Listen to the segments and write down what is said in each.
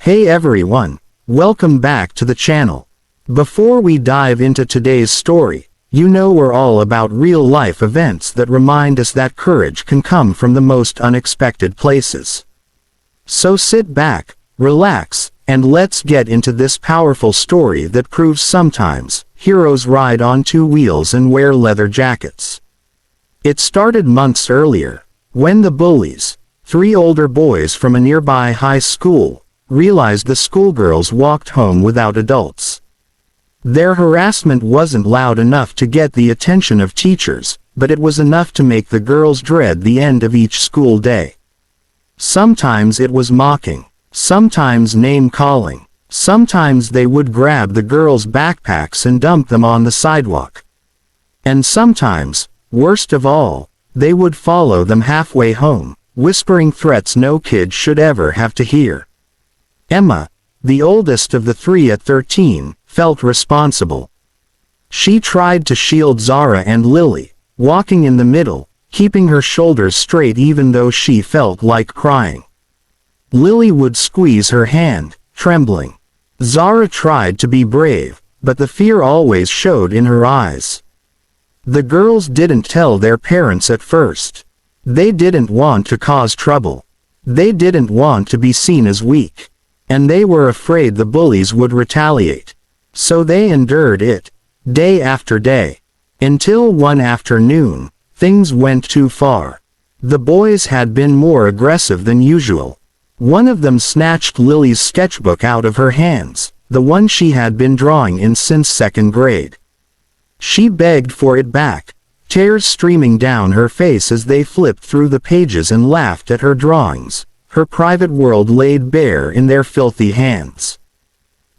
Hey everyone, welcome back to the channel. Before we dive into today's story, you know we're all about real-life events that remind us that courage can come from the most unexpected places. So sit back, relax, and let's get into this powerful story that proves sometimes heroes ride on two wheels and wear leather jackets. It started months earlier, when the bullies, three older boys from a nearby high school, realized the schoolgirls walked home without adults. Their harassment wasn't loud enough to get the attention of teachers, but it was enough to make the girls dread the end of each school day. Sometimes it was mocking, sometimes name-calling, sometimes they would grab the girls' backpacks and dump them on the sidewalk. And sometimes, worst of all, they would follow them halfway home, whispering threats no kid should ever have to hear. Emma, the oldest of the three at 13, felt responsible. She tried to shield Zara and Lily, walking in the middle, keeping her shoulders straight even though she felt like crying. Lily would squeeze her hand, trembling. Zara tried to be brave, but the fear always showed in her eyes. The girls didn't tell their parents at first. They didn't want to cause trouble. They didn't want to be seen as weak. And they were afraid the bullies would retaliate. So they endured it, day after day. Until one afternoon, things went too far. The boys had been more aggressive than usual. One of them snatched Lily's sketchbook out of her hands, the one she had been drawing in since second grade. She begged for it back, tears streaming down her face as they flipped through the pages and laughed at her drawings, her private world laid bare in their filthy hands.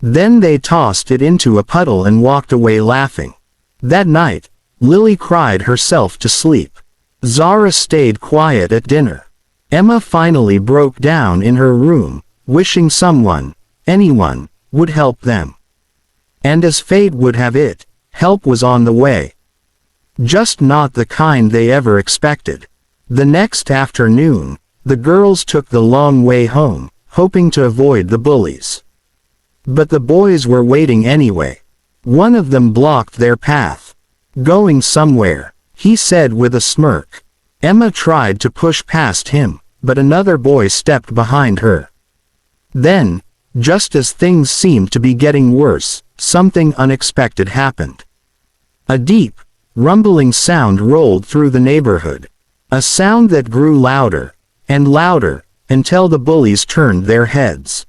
Then they tossed it into a puddle and walked away laughing. That night, Lily cried herself to sleep. Zara stayed quiet at dinner. Emma finally broke down in her room, wishing someone, anyone, would help them. And as fate would have it, help was on the way. Just not the kind they ever expected. The next afternoon, the girls took the long way home, hoping to avoid the bullies. But the boys were waiting anyway. One of them blocked their path. "Going somewhere," he said with a smirk. Emma tried to push past him, but another boy stepped behind her. Then, just as things seemed to be getting worse, something unexpected happened. A deep, rumbling sound rolled through the neighborhood. A sound that grew louder and louder, until the bullies turned their heads.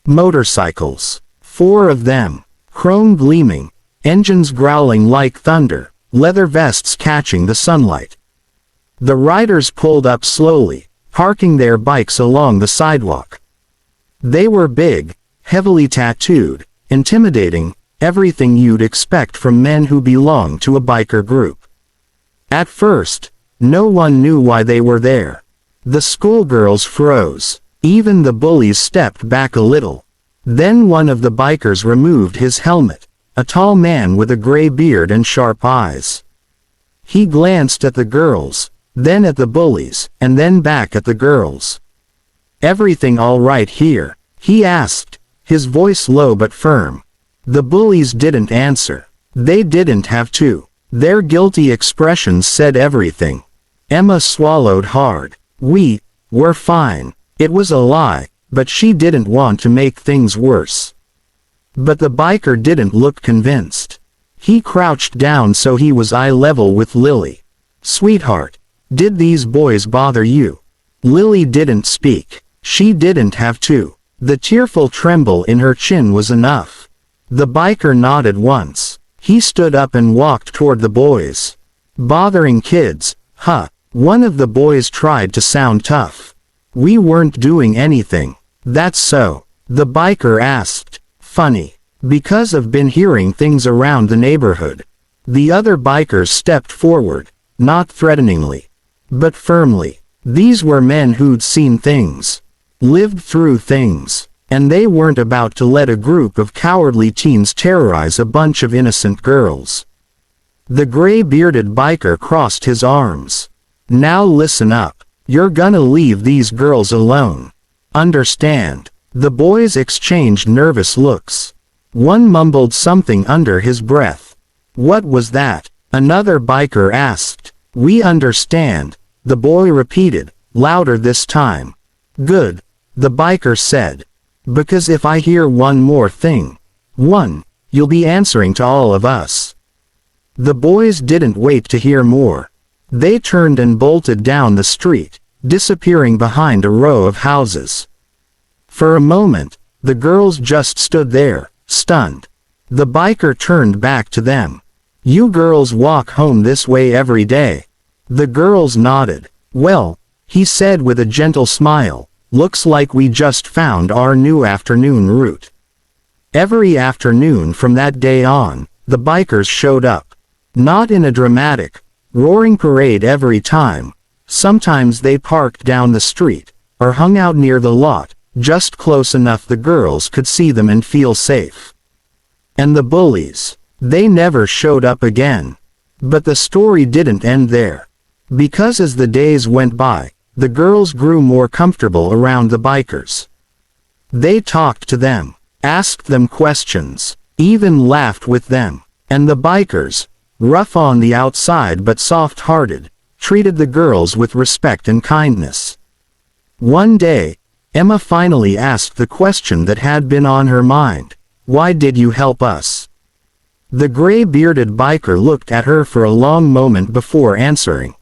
Motorcycles. 4 of them, chrome gleaming, engines growling like thunder, leather vests catching the sunlight. The riders pulled up slowly, parking their bikes along the sidewalk. They were big, heavily tattooed, intimidating, everything you'd expect from men who belong to a biker group. At first, no one knew why they were there. The schoolgirls froze. Even the bullies stepped back a little. Then one of the bikers removed his helmet, a tall man with a gray beard and sharp eyes. He glanced at the girls, then at the bullies, and then back at the girls. "Everything all right here?" he asked, his voice low but firm. The bullies didn't answer. They didn't have to. Their guilty expressions said everything. Emma swallowed hard. We're fine." It was a lie, but she didn't want to make things worse. But the biker didn't look convinced. He crouched down so he was eye level with Lily. "Sweetheart, did these boys bother you?" Lily didn't speak. She didn't have to. The tearful tremble in her chin was enough. The biker nodded once. He stood up and walked toward the boys. "Bothering kids, huh?" One of the boys tried to sound tough. "We weren't doing anything." "That's so?" the biker asked. "Funny. Because I've been hearing things around the neighborhood." The other bikers stepped forward, not threateningly, but firmly. These were men who'd seen things, lived through things, and they weren't about to let a group of cowardly teens terrorize a bunch of innocent girls. The gray-bearded biker crossed his arms. "Now listen up. You're gonna leave these girls alone. Understand?" The boys exchanged nervous looks. One mumbled something under his breath. "What was that?" another biker asked. "We understand," the boy repeated, louder this time. "Good," the biker said. "Because if I hear one more thing, you'll be answering to all of us." The boys didn't wait to hear more. They turned and bolted down the street, disappearing behind a row of houses. For a moment, the girls just stood there, stunned. The biker turned back to them. "You girls walk home this way every day?" The girls nodded. "Well," he said with a gentle smile, "looks like we just found our new afternoon route." Every afternoon from that day on, the bikers showed up. Not in a dramatic, roaring parade every time. Sometimes they parked down the street, or hung out near the lot, just close enough the girls could see them and feel safe. And the bullies, they never showed up again. But the story didn't end there. Because as the days went by, the girls grew more comfortable around the bikers. They talked to them, asked them questions, even laughed with them. And the bikers, rough on the outside but soft-hearted, treated the girls with respect and kindness. One day, Emma finally asked the question that had been on her mind. "Why did you help us?" The gray-bearded biker looked at her for a long moment before answering.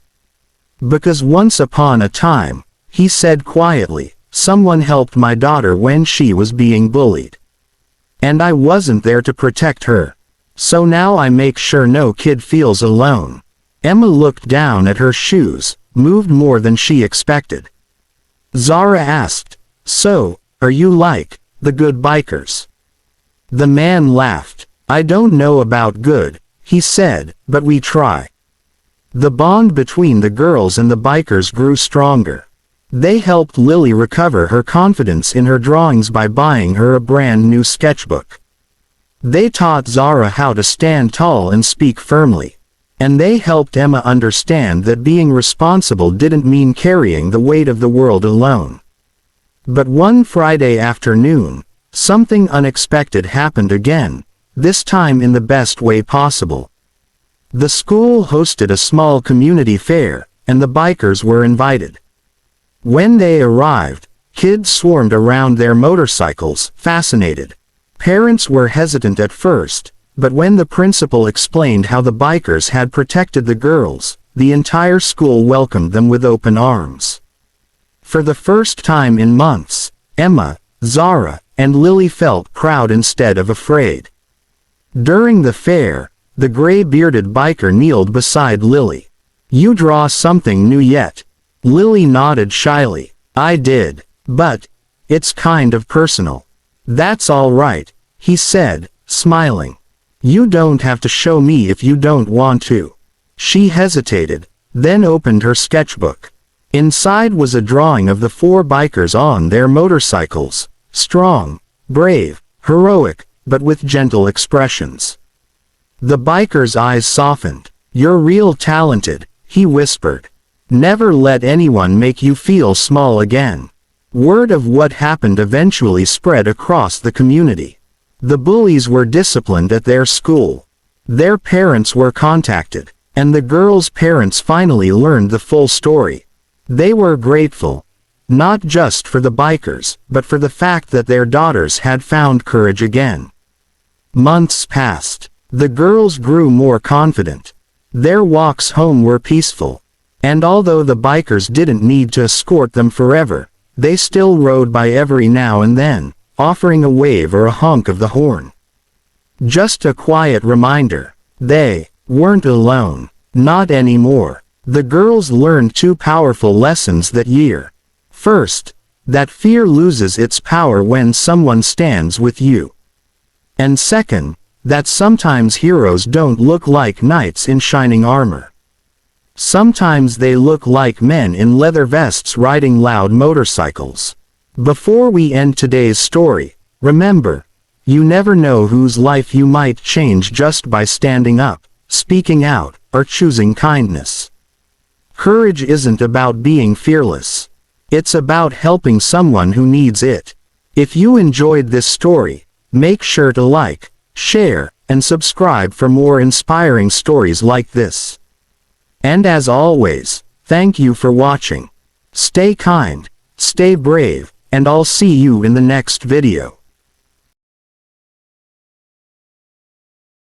"Because once upon a time," he said quietly, "someone helped my daughter when she was being bullied. And I wasn't there to protect her. So now I make sure no kid feels alone." Emma looked down at her shoes, moved more than she expected. Zara asked, "So, are you like the good bikers?" The man laughed. "I don't know about good," he said, "but we try." The bond between the girls and the bikers grew stronger. They helped Lily recover her confidence in her drawings by buying her a brand new sketchbook. They taught Zara how to stand tall and speak firmly. And they helped Emma understand that being responsible didn't mean carrying the weight of the world alone. But one Friday afternoon, something unexpected happened again, this time in the best way possible. The school hosted a small community fair, and the bikers were invited. When they arrived, kids swarmed around their motorcycles, fascinated. Parents were hesitant at first, but when the principal explained how the bikers had protected the girls, the entire school welcomed them with open arms. For the first time in months, Emma, Zara, and Lily felt proud instead of afraid. During the fair, the gray-bearded biker kneeled beside Lily. "You draw something new yet?" Lily nodded shyly. "I did. But it's kind of personal." "That's all right," he said, smiling. "You don't have to show me if you don't want to." She hesitated, then opened her sketchbook. Inside was a drawing of the four bikers on their motorcycles, strong, brave, heroic, but with gentle expressions. The biker's eyes softened. "You're real talented," he whispered. "Never let anyone make you feel small again." Word of what happened eventually spread across the community. The bullies were disciplined at their school. Their parents were contacted, and the girls' parents finally learned the full story. They were grateful, not just for the bikers, but for the fact that their daughters had found courage again. Months passed. The girls grew more confident. Their walks home were peaceful. And although the bikers didn't need to escort them forever, they still rode by every now and then, offering a wave or a honk of the horn. Just a quiet reminder. They weren't alone. Not anymore. The girls learned two powerful lessons that year. First, that fear loses its power when someone stands with you. And second, that sometimes heroes don't look like knights in shining armor. Sometimes they look like men in leather vests riding loud motorcycles. Before we end today's story, remember, you never know whose life you might change just by standing up, speaking out, or choosing kindness. Courage isn't about being fearless. It's about helping someone who needs it. If you enjoyed this story, make sure to like, share, and subscribe for more inspiring stories like this. And as always, thank you for watching. Stay kind, stay brave, and I'll see you in the next video.